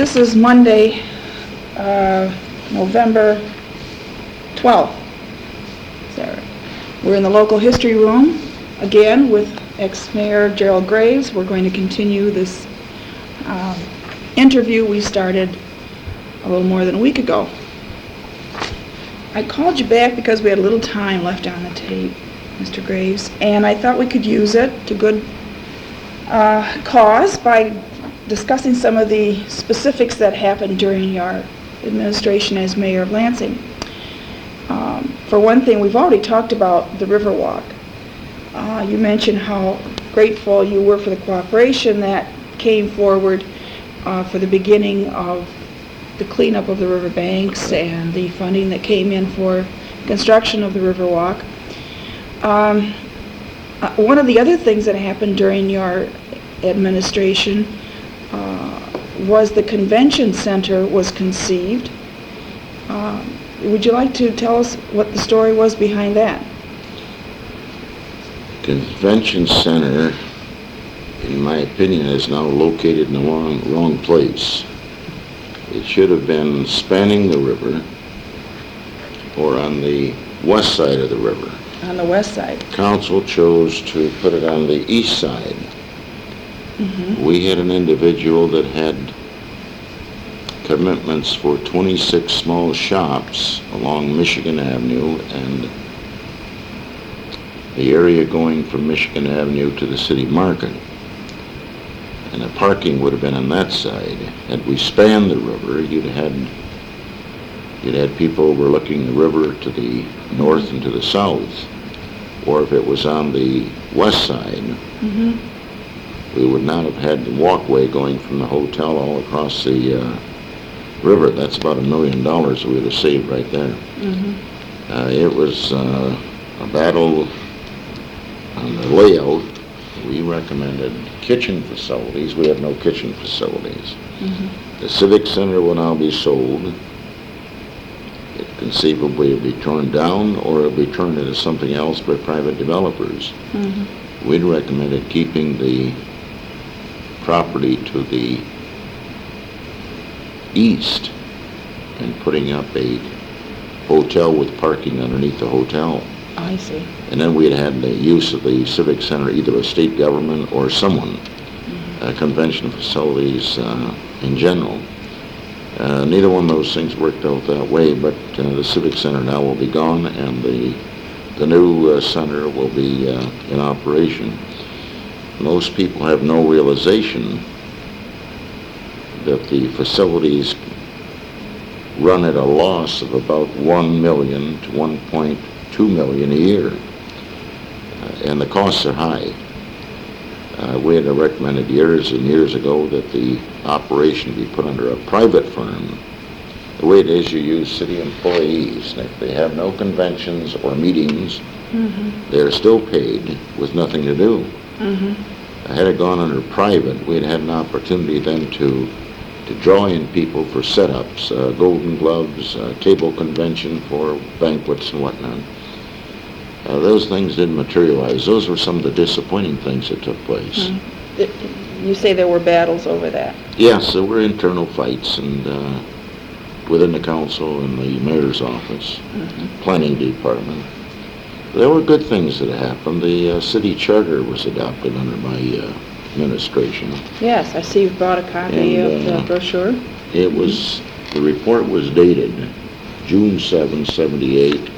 This is Monday, November 12th. Is that right? We're in the local history room again with ex-mayor Gerald Graves. We're going to continue this interview we started a little more than a week ago. I called you back because we had a little time left on the tape, Mr. Graves, and I thought we could use it to good cause by discussing some of the specifics that happened during your administration as mayor of Lansing. For one thing, we've already talked about the Riverwalk. You mentioned how grateful you were for the cooperation that came forward for the beginning of the cleanup of the riverbanks and the funding that came in for construction of the Riverwalk. One of the other things that happened during your administration was the convention center was conceived. Would you like to tell us what the story was behind that? Convention center, in my opinion, is now located in the wrong place. It should have been spanning the river or on the west side of the river. On the west side. Council chose to put it on the east side. Mm-hmm. We had an individual that had commitments for 26 small shops along Michigan Avenue and the area going from Michigan Avenue to the city market. And the parking would have been on that side. Had we spanned the river, you'd had people overlooking the river to the north and to the south. Or if it was on the west side, mm-hmm. we would not have had the walkway going from the hotel all across the river. That's about $1 million we would have saved right there. Mm-hmm. It was a battle on the layout. We recommended kitchen facilities. We have no kitchen facilities. Mm-hmm. The Civic Center will now be sold. It conceivably will be torn down or it will be turned into something else by private developers. Mm-hmm. We'd recommended keeping the property to the east and putting up a hotel with parking underneath the hotel. I see. And then we'd had the use of the Civic Center, either a state government or someone, mm-hmm. Convention facilities in general. Neither one of those things worked out that way, but the Civic Center now will be gone and the new center will be in operation. Most people have no realization that the facilities run at a loss of about $1 million to $1.2 million a year, and the costs are high. We had recommended years and years ago that the operation be put under a private firm. The way it is, you use city employees, and if they have no conventions or meetings, mm-hmm. they're still paid with nothing to do. Mm-hmm. Had it gone under private, we'd had an opportunity then to draw in people for setups, Golden Gloves, table convention for banquets and whatnot. Those things didn't materialize. Those were some of the disappointing things that took place. Mm-hmm. You say there were battles over that? Yes, there were internal fights and within the council and the mayor's office, mm-hmm. planning department. There were good things that happened. The city charter was adopted under my administration. Yes, I see you've brought a copy of the brochure. It was, the report was dated June 7, 78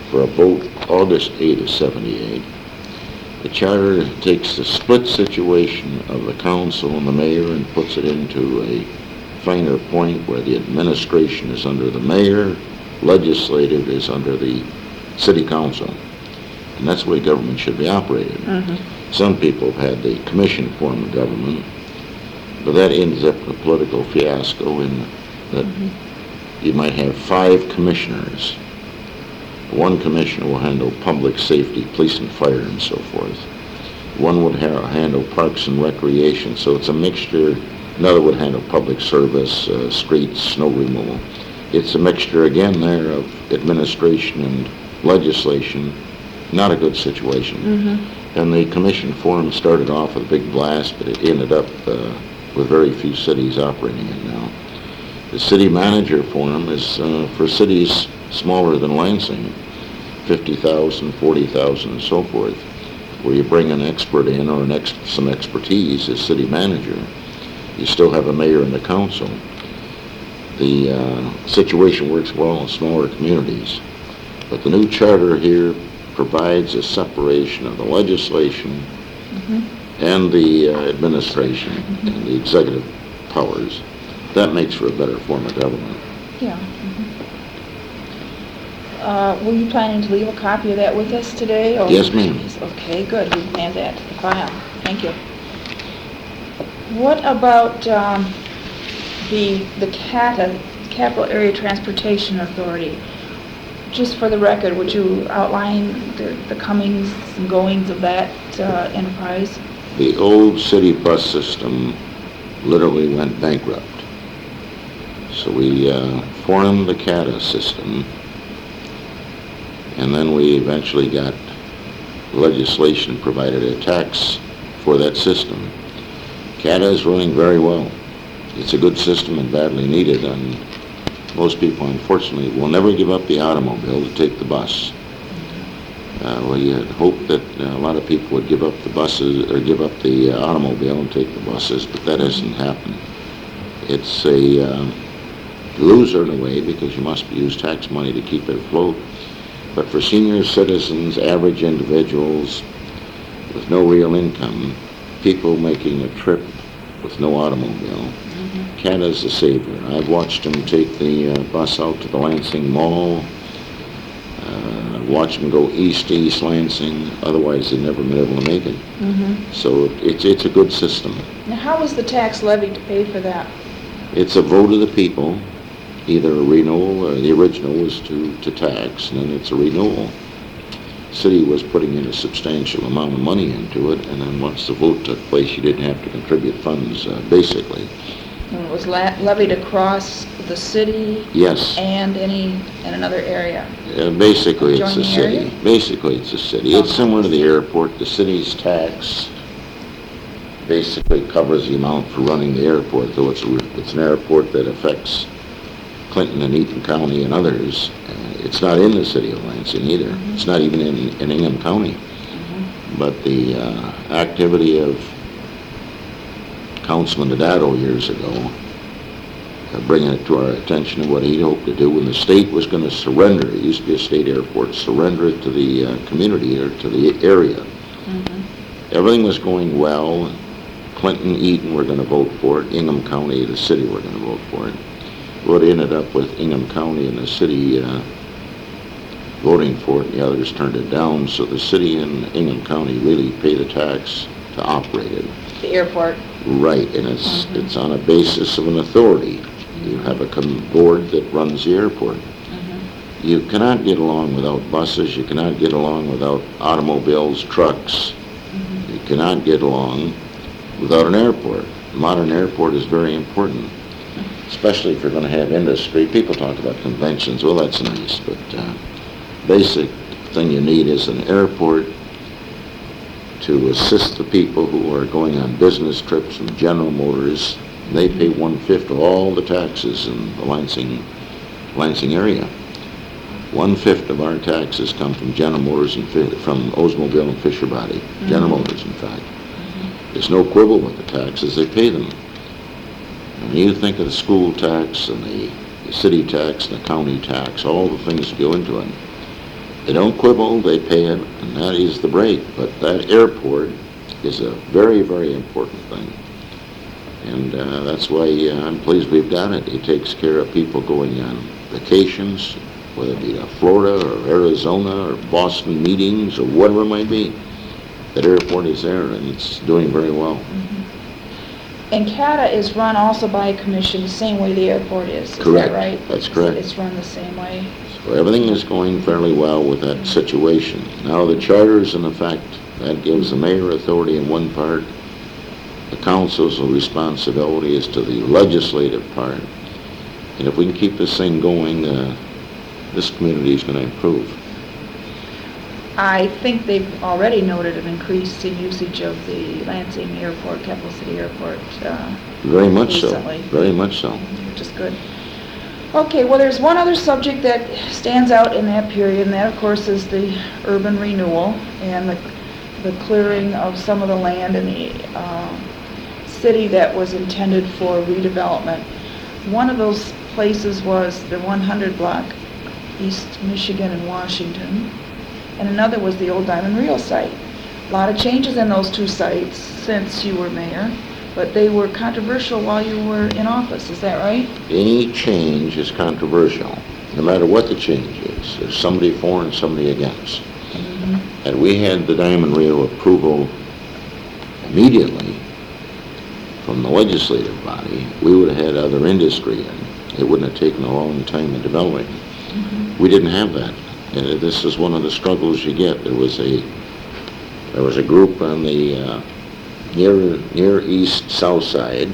for a vote August 8 of 78. The charter takes the split situation of the council and the mayor and puts it into a finer point where the administration is under the mayor, legislative is under the city council. And that's the way government should be operated. Mm-hmm. Some people have had the commission form of government, but that ends up in a political fiasco in that mm-hmm. you might have 5 commissioners. One commissioner will handle public safety, police and fire and so forth. One would handle parks and recreation, so it's a mixture. Another would handle public service, streets, snow removal. It's a mixture again there of administration and legislation. Not a good situation. Mm-hmm. And the commission forum started off with a big blast, but it ended up with very few cities operating it now. The city manager forum is for cities smaller than Lansing, 50,000, 40,000, and so forth, where you bring an expert in or some expertise as city manager. You still have a mayor and a council. The situation works well in smaller communities, but the new charter here provides a separation of the legislation and the administration and the executive powers. That makes for a better form of government. Yeah. Were you planning to leave a copy of that with us today? Or? Yes, ma'am. Okay, good. We can add that to the file. Thank you. What about the CATA, Capital Area Transportation Authority? Just for the record, would you outline the comings and goings of that enterprise? The old city bus system literally went bankrupt. So we formed the CATA system, and then we eventually got legislation provided a tax for that system. CATA is running very well. It's a good system and badly needed, and most people, unfortunately, will never give up the automobile to take the bus. We had hoped that a lot of people would give up the buses or give up the automobile and take the buses, but that hasn't happened. It's a loser in a way because you must use tax money to keep it afloat. But for senior citizens, average individuals with no real income, people making a trip with no automobile, CATA is a savior. I've watched them take the bus out to the Lansing Mall. I've watched them go east to East Lansing. Otherwise, they've never been able to make it. So it's a good system. Now, how was the tax levied to pay for that? It's a vote of the people. Either a renewal or the original was to tax, and then it's a renewal. City was putting in a substantial amount of money into it, and then once the vote took place, you didn't have to contribute funds, basically. And it was levied across the city? Yes. And in another area? Basically, it's a Adjoining city. area? Basically, it's a city. It's similar to the airport. The city's tax basically covers the amount for running the airport, though it's an airport that affects Clinton and Eaton County and others. It's not in the city of Lansing either. It's not even in Ingham County. But the activity of Councilman Dadato years ago, bringing it to our attention of what he'd hoped to do when the state was going to surrender, it used to be a state airport, surrender it to the community or to the area. Everything was going well. Clinton, Eaton were going to vote for it. Ingham County, the city, were going to vote for it. What ended up with Ingham County and the city voting for it, and the others turned it down, so the city and Ingham County really pay the tax to operate it. The airport? Right, and it's on a basis of an authority. You have a board that runs the airport. You cannot get along without buses, you cannot get along without automobiles, trucks. You cannot get along without an airport. A modern airport is very important, especially if you're going to have industry. People talk about conventions. Well, that's nice, but basic thing you need is an airport to assist the people who are going on business trips from General Motors. They pay 1/5 of all the taxes in the Lansing area. 1/5 of our taxes come from General Motors and from Oldsmobile and Fisher Body. General Motors, in fact. There's no quibble with the taxes. They pay them. When you think of the school tax and the city tax and the county tax, all the things that go into it, they don't quibble, they pay it, and that is the break. But that airport is a very, very important thing. And that's why I'm pleased we've got it. It takes care of people going on vacations, whether it be to Florida or Arizona or Boston meetings or whatever it might be. That airport is there, and it's doing very well. And CATA is run also by a commission the same way the airport is. Correct. Is that right? That's correct. It's run the same way. So everything is going fairly well with that situation. Now the charter's in effect. That gives the mayor authority in one part. The council's responsibility is to the legislative part. And if we can keep this thing going, this community is going to improve. I think they've already noted an increase in usage of the Lansing Airport, Capital City Airport, Very much so. recently. Very much so. Which is good. Okay, well, there's one other subject that stands out in that period, and that, of course, is the urban renewal and the clearing of some of the land in the city that was intended for redevelopment. One of those places was the 100 block, East Michigan and Washington, and another was the old Diamond Reel site. A lot of changes in those two sites since you were mayor, but they were controversial while you were in office, is that right? Any change is controversial, no matter what the change is. There's somebody for and somebody against. Had we had the Diamond Reel approval immediately from the legislative body, we would have had other industry in. It wouldn't have taken a long time in developing. We didn't have that. And this is one of the struggles you get. There was a group on the near east south side,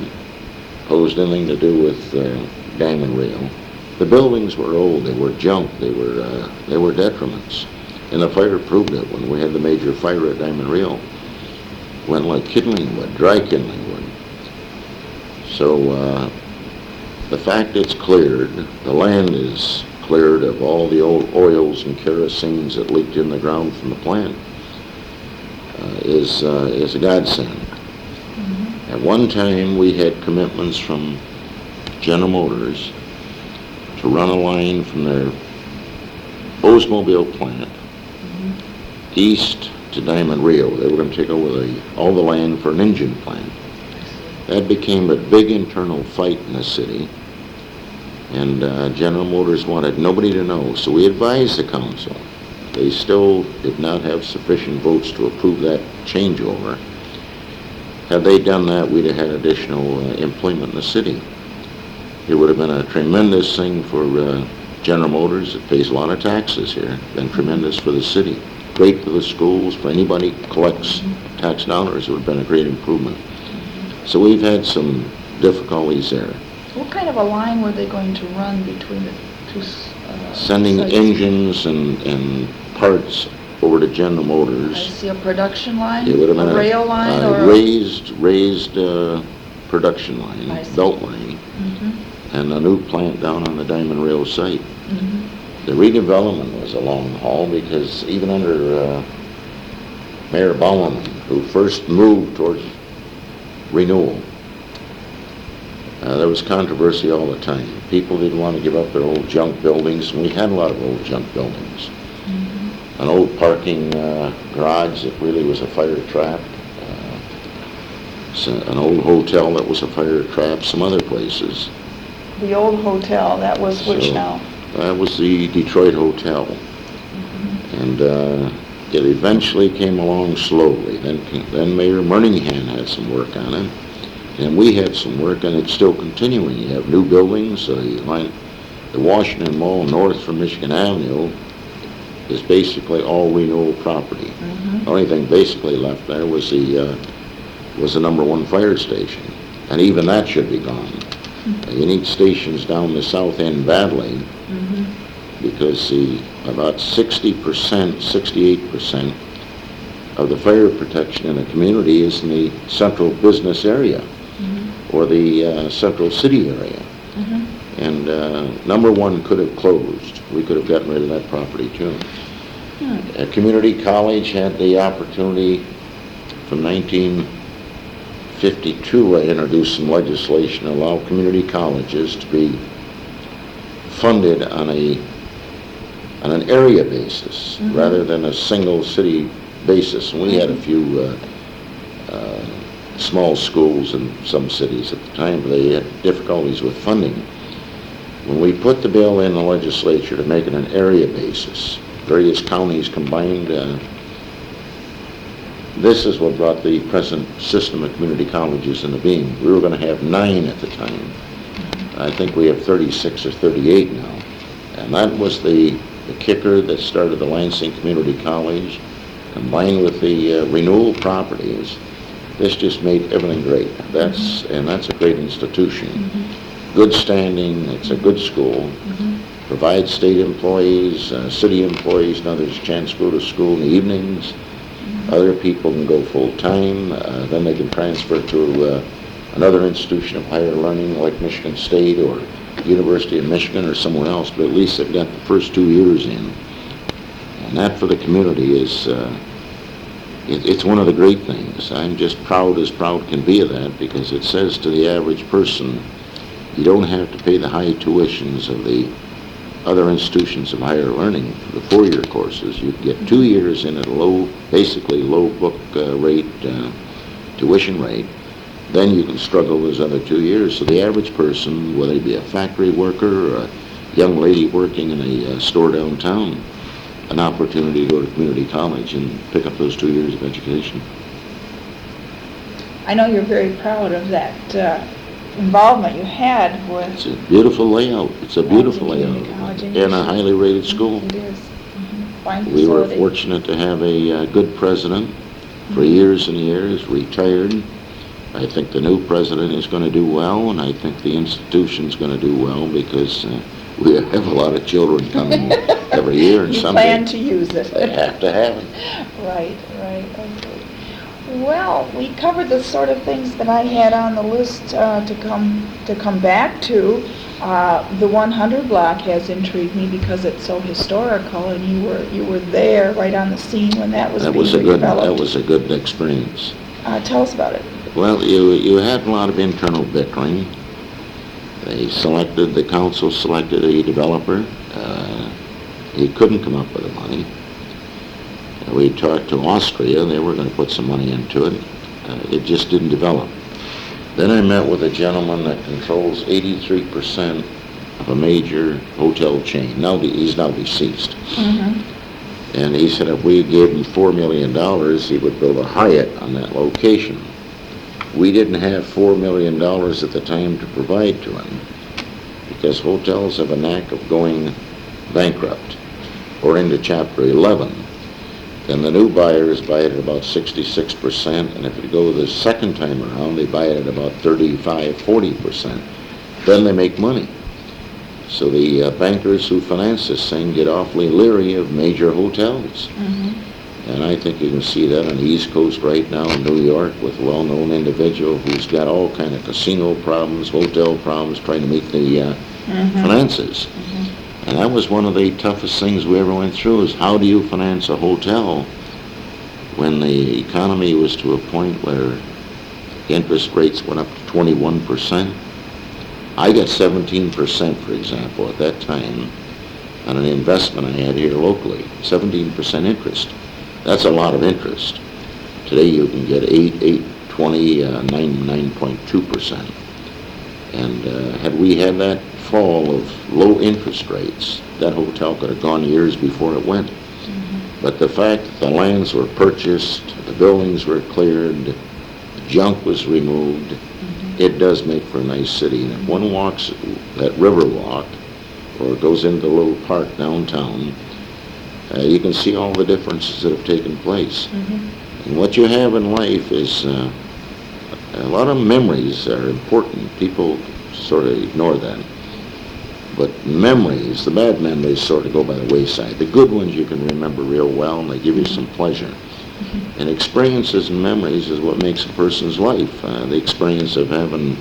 opposed anything to do with Diamond Reel. The buildings were old, they were junk, they were detriments. And the fire proved it when we had the major fire at Diamond Reel. Went like kindling wood, dry kindling wood. So the fact it's cleared, the land is cleared of all the old oils and kerosenes that leaked in the ground from the plant, is a godsend. At one time, we had commitments from General Motors to run a line from their Oldsmobile plant east to Diamond Reel. They were going to take over all the land for an engine plant. That became a big internal fight in the city, and General Motors wanted nobody to know, so we advised the council. They still did not have sufficient votes to approve that changeover. Had they done that, we'd have had additional employment in the city. It would have been a tremendous thing for General Motors. It pays a lot of taxes here. Been tremendous for the city. Great for the schools, for anybody who collects tax dollars. It would have been a great improvement. So we've had some difficulties there. What kind of a line were they going to run between the two Sending sites? engines and parts over to General I Motors. see a production line, It would have been a rail line, a or raised production line, I see. belt line, and a new plant down on the Diamond Reel site. Mm-hmm. The redevelopment was a long haul because even under Mayor Bowen, who first moved towards renewal, there was controversy all the time. People didn't want to give up their old junk buildings, and we had a lot of old junk buildings. An old parking garage that really was a fire trap, an old hotel that was a fire trap, some other places. The old hotel, that was which So, now? That was the Detroit Hotel. And it eventually came along slowly. Then Mayor Murninghan had some work on it. And we had some work, and it's still continuing. You have new buildings. The Washington Mall north from Michigan Avenue is basically all renewal property. The only thing basically left there was the number one fire station, and even that should be gone. You need stations down the south end badly, because about 60%, 68% of the fire protection in a community is in the central business area or the central city area. And number one could have closed. We could have gotten rid of that property too. Community college had the opportunity from 1952. I introduced some legislation to allow community colleges to be funded on an area basis rather than a single city basis. And we had a few small schools in some cities at the time, but they had difficulties with funding. When we put the bill in the legislature to make it an area basis, various counties combined, this is what brought the present system of community colleges into being. We were going to have 9 at the time. I think we have 36 or 38 now. And that was the kicker that started the Lansing Community College, combined with the renewal properties. This just made everything great. That's a great institution. Good standing, it's a good school. provide state employees, city employees, now there's a chance to go to school in the evenings. Other people can go full-time, then they can transfer to another institution of higher learning like Michigan State or University of Michigan or somewhere else, but at least they've got the first 2 years in. And that for the community is, it's one of the great things. I'm just proud as proud can be of that, because it says to the average person, you don't have to pay the high tuitions of the other institutions of higher learning for the 4-year courses. You get 2 years in at a low, basically low book rate, tuition rate. Then you can struggle those other 2 years. So the average person, whether he be a factory worker or a young lady working in a store downtown, an opportunity to go to community college and pick up those 2 years of education. I know you're very proud of that involvement you had with... It's a beautiful layout. It's a beautiful Community layout. college And a highly rated school. It is. Fine We were facility. fortunate to have a good president for years and years, retired. I think the new president is going to do well, and I think the institution's going to do well, because we have a lot of children coming every year, and You someday plan to use it. they have to have it. Right, okay. Well, we covered the sort of things that I had on the list to come back to. The 100 block has intrigued me because it's so historical, and you were there right on the scene when that was being redeveloped. That was a good experience. Tell us about it. Well, you had a lot of internal bickering. The council selected a developer. He couldn't come up with the money. We talked to Austria. They were going to put some money into it. It just didn't develop. Then I met with a gentleman that controls 83% of a major hotel chain. He's now deceased. Mm-hmm. And he said if we gave him $4 million, he would build a Hyatt on that location. We didn't have $4 million at the time to provide to him, because hotels have a knack of going bankrupt or into Chapter 11. Then the new buyers buy it at about 66%, and if you go the second time around, they buy it at about 35-40%. Then they make money. So the bankers who finance this thing get awfully leery of major hotels. Mm-hmm. And I think you can see that on the East Coast right now in New York with a well-known individual who's got all kind of casino problems, hotel problems, trying to meet the finances. Mm-hmm. And that was one of the toughest things we ever went through, is how do you finance a hotel when the economy was to a point where interest rates went up to 21%. I got 17%, for example, at that time on an investment I had here locally, 17% interest. That's a lot of interest. Today you can get 9.2%. And had we had that fall of low interest rates, that hotel could have gone years before it went. Mm-hmm. But the fact that the lands were purchased, the buildings were cleared, the junk was removed, it does make for a nice city. And if one walks that river walk or goes into the little park downtown, you can see all the differences that have taken place. Mm-hmm. And what you have in life is a lot of memories are important. People sort of ignore that. But memories, the bad memories sort of go by the wayside. The good ones you can remember real well, and they give you some pleasure. Mm-hmm. And experiences and memories is what makes a person's life. The experience of having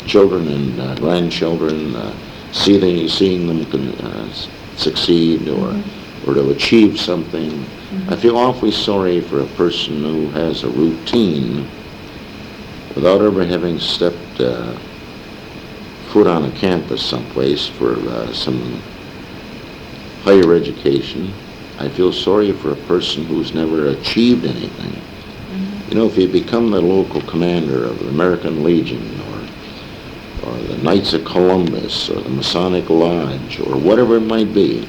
children and grandchildren, seeing them succeed or to achieve something. Mm-hmm. I feel awfully sorry for a person who has a routine without ever having stepped foot on a campus someplace for some higher education. I feel sorry for a person who's never achieved anything. Mm-hmm. You know, if you become the local commander of the American Legion or the Knights of Columbus or the Masonic Lodge or whatever it might be,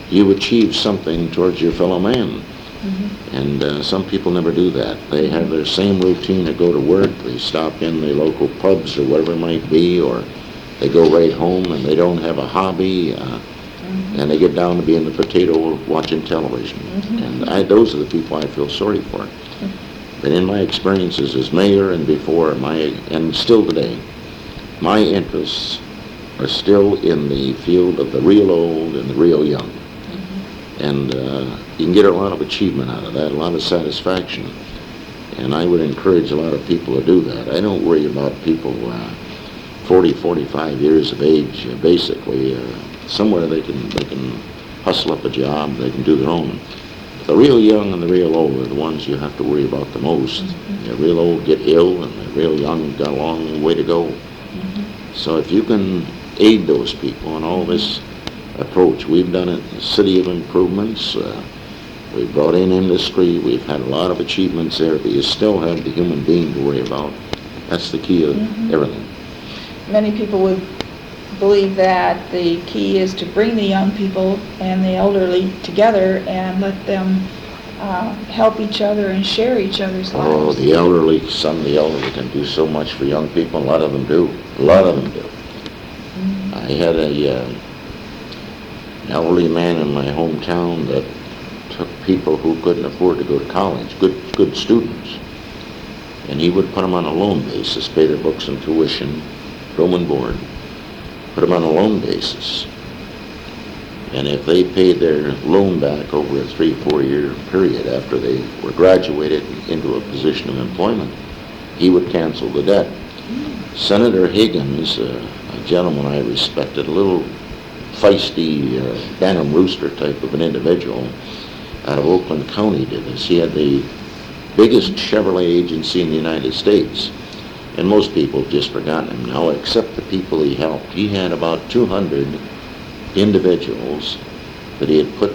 you achieve something towards your fellow man. Mm-hmm. And some people never do that. They have their same routine to go to work. They stop in the local pubs or whatever it might be, or they go right home and they don't have a hobby. And they get down to being the potato watching television. Mm-hmm. And those are the people I feel sorry for. Mm-hmm. But in my experiences as mayor and before, and still today, my interests are still in the field of the real old and the real young. And you can get a lot of achievement out of that, a lot of satisfaction. And I would encourage a lot of people to do that. I don't worry about people 40, 45 years of age, basically. Somewhere they can hustle up a job, they can do their own. The real young and the real old are the ones you have to worry about the most. The real old get ill, and the real young got a long way to go. So if you can aid those people in all this approach, we've done it in the City of Improvements. We've brought in industry. We've had a lot of achievements there, but you still have the human being to worry about. That's the key of everything. Many people would believe that the key is to bring the young people and the elderly together and let them help each other and share each other's lives. Oh, the elderly, some of the elderly can do so much for young people. A lot of them do. A lot of them do. I had an elderly man in my hometown that took people who couldn't afford to go to college, good students, and he would put them on a loan basis, pay their books and tuition, room and board, put them on a loan basis. And if they paid their loan back over a 3-4 year period after they were graduated into a position of employment, he would cancel the debt. Senator Higgins, a gentleman I respected, a little feisty Bantam Rooster type of an individual out of Oakland County, did this. He had the biggest Chevrolet agency in the United States. And most people have just forgotten him now, except the people he helped. He had about 200 individuals that he had put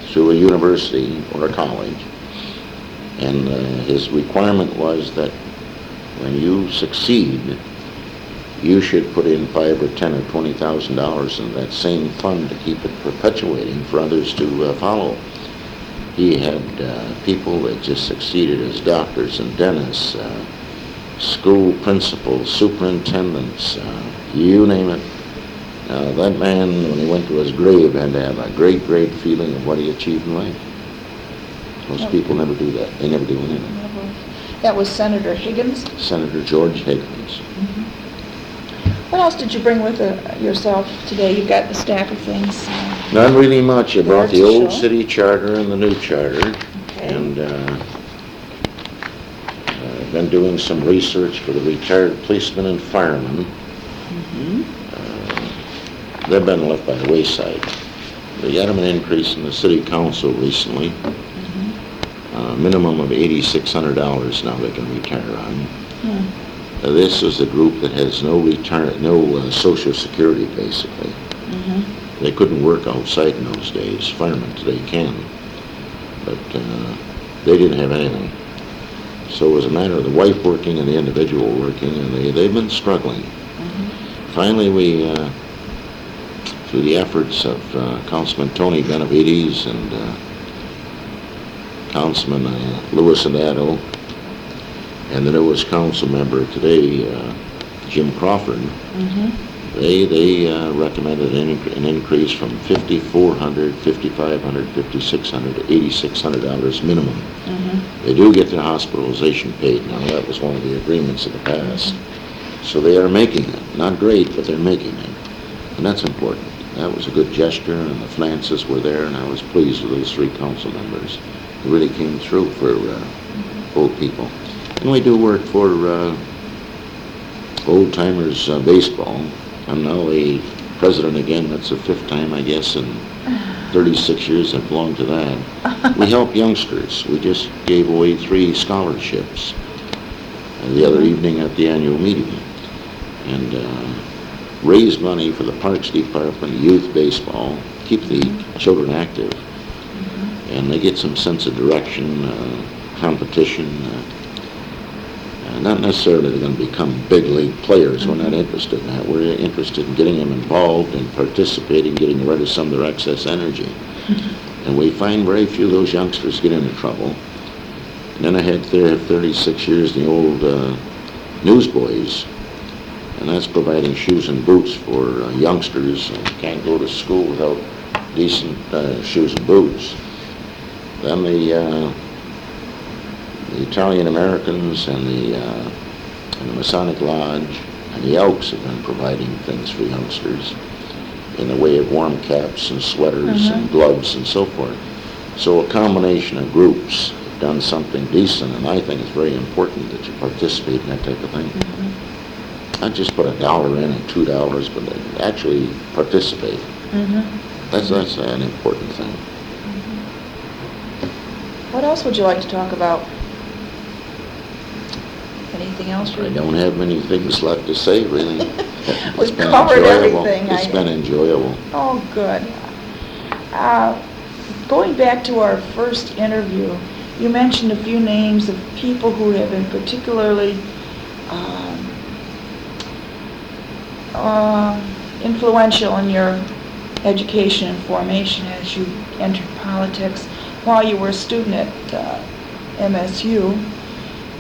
through a university or a college. And his requirement was that when you succeed, you should put in $5,000 or $10,000 or $20,000 in that same fund to keep it perpetuating for others to follow. He had people that just succeeded as doctors and dentists, school principals, superintendents, you name it. That man, when he went to his grave, had to have a great, great feeling of what he achieved in life. Most people never do that. They never do anything. That was Senator Higgins. Senator George Higgins. What else did you bring with yourself today? You've got a stack of things. Not really much. I brought the to old show. city charter and the new charter. Okay. And I've been doing some research for the retired policemen and firemen. They've been left by the wayside. They got them an increase in the city council recently. Minimum of $8,600 now they can retire on. This is a group that has no Social Security, basically. They couldn't work outside in those days. Firemen today can. But they didn't have anything. So it was a matter of the wife working and the individual working, and they've been struggling. Finally, we, through the efforts of Councilman Tony Benavides and Councilman Louis Adato, and the newest council member today, Jim Crawford, they recommended an increase from $5,400, $5,500, $5,600 to $8,600 minimum. They do get their hospitalization paid now. That was one of the agreements of the past. So they are making it. Not great, but they're making it. And that's important. That was a good gesture, and the finances were there, and I was pleased with those 3 council members. It really came through for old people. And we do work for Old Timers Baseball. I'm now a president again. That's the 5th time, I guess, in 36 years I've belonged to that. We help youngsters. We just gave away 3 scholarships the other evening at the annual meeting. And raise money for the Parks Department, youth baseball, keep the children active. And they get some sense of direction, competition. Not necessarily they're going to become big league players. We're not interested in that. We're interested in getting them involved and participating, getting rid of some of their excess energy. And we find very few of those youngsters get into trouble. And then I had 36 years in the old newsboys, and that's providing shoes and boots for youngsters who can't go to school without decent shoes and boots. Then the Italian Americans and the Masonic Lodge and the Elks have been providing things for youngsters in the way of warm caps and sweaters and gloves and so forth. So a combination of groups have done something decent, and I think it's very important that you participate in that type of thing. Not just put $1 in and $2, but actually participate. That's an important thing. What else would you like to talk about? Anything else? I don't have many things left to say, really. We've covered everything. It's been enjoyable. Oh, good. Going back to our first interview, you mentioned a few names of people who have been particularly influential in your education and formation as you entered politics while you were a student at MSU.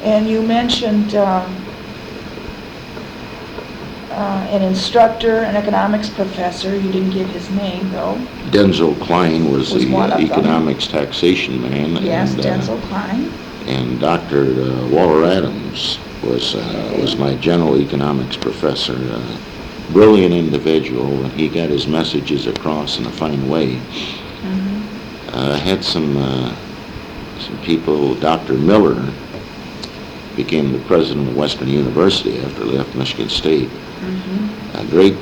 And you mentioned an instructor, an economics professor. You didn't give his name, though. Denzel Klein was the one of them. economics taxation man. Yes, and, Denzel Klein. And Dr. Walter Adams was my general economics professor. Brilliant individual, and he got his messages across in a fine way. I had some people. Dr. Miller became the president of Western University after he left Michigan State. A great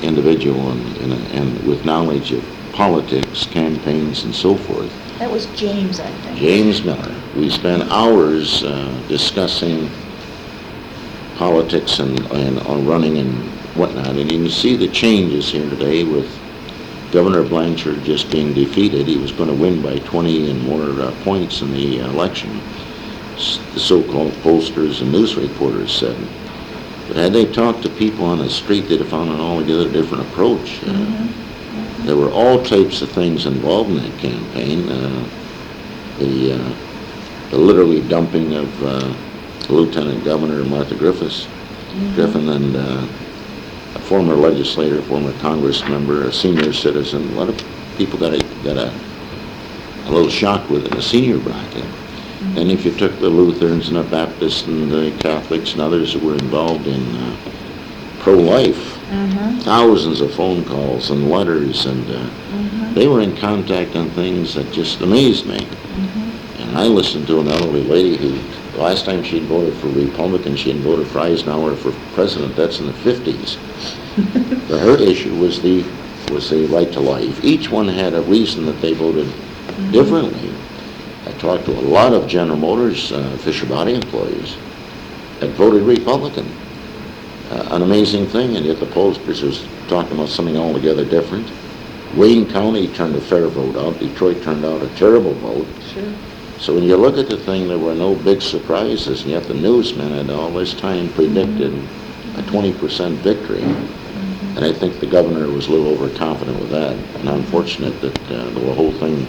individual and with knowledge of politics, campaigns, and so forth. That was James, I think. James Miller. We spent hours discussing politics and on running and whatnot. And you can see the changes here today with Governor Blanchard just being defeated. He was going to win by 20 and more points in the election, the so-called pollsters and news reporters said. But had they talked to people on the street, they'd have found an altogether different approach. There were all types of things involved in that campaign. The literally dumping of Lieutenant Governor Martha Griffin and a former legislator, former Congress member, a senior citizen. A lot of people got a little shock with it, a senior bracket. And if you took the Lutherans and the Baptists and the Catholics and others that were involved in pro-life, thousands of phone calls and letters, and they were in contact on things that just amazed me. And I listened to an elderly lady who, last time she'd voted for Republican, she had voted for Eisenhower for president. That's in the 50s. But her issue was the right to life. Each one had a reason that they voted differently. I talked to a lot of General Motors Fisher Body employees that voted Republican. An amazing thing, and yet the pollsters was talking about something altogether different. Wayne County turned a fair vote out. Detroit turned out a terrible vote. Sure. So when you look at the thing, there were no big surprises, and yet the newsmen had all this time predicted a 20% victory. And I think the governor was a little overconfident with that. And unfortunate that the whole thing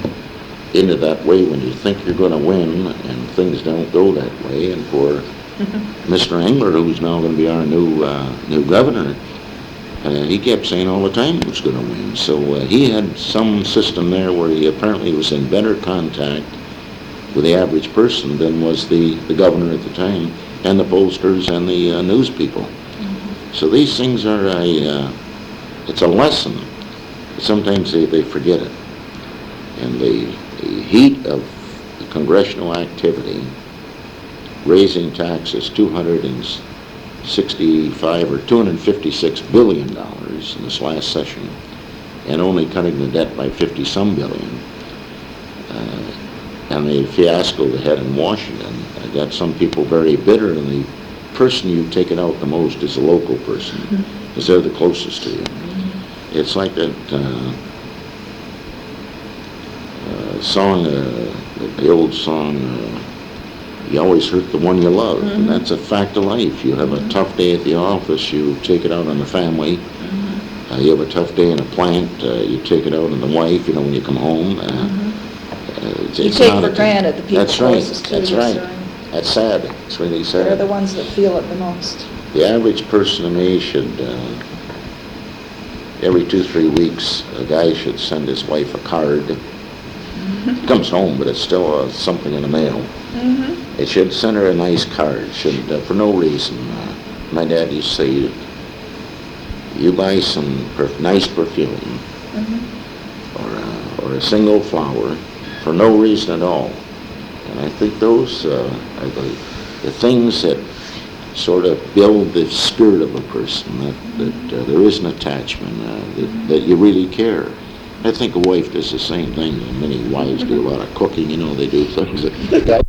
ended that way when you think you're going to win and things don't go that way. And for Mr. Engler, who's now going to be our new governor, he kept saying all the time he was going to win. So he had some system there where he apparently was in better contact with the average person than was the governor at the time, and the pollsters and the news people. So these things are it's a lesson. Sometimes they forget it. And the heat of the congressional activity, raising taxes $265 or $256 billion in this last session, and only cutting the debt by 50-some billion. And the fiasco they had in Washington got some people very bitter, and the person you've taken out the most is a local person, because they're the closest to you. It's like that song, the old song, you always hurt the one you love, and that's a fact of life. You have a tough day at the office, you take it out on the family. You have a tough day in a plant, you take it out on the wife, when you come home. You take for granted the people closest to you. That's right. That's sad. It's really sad. They're the ones that feel it the most. The average person to me should, every 2-3 weeks, a guy should send his wife a card. It comes home, but it's still something in the mail. It should send her a nice card. Should, for no reason, my dad used to say, you buy some nice perfume or a single flower for no reason at all. And I think those are the things that sort of build the spirit of a person, that there is an attachment, that you really care. I think a wife does the same thing. Many wives do a lot of cooking, they do things that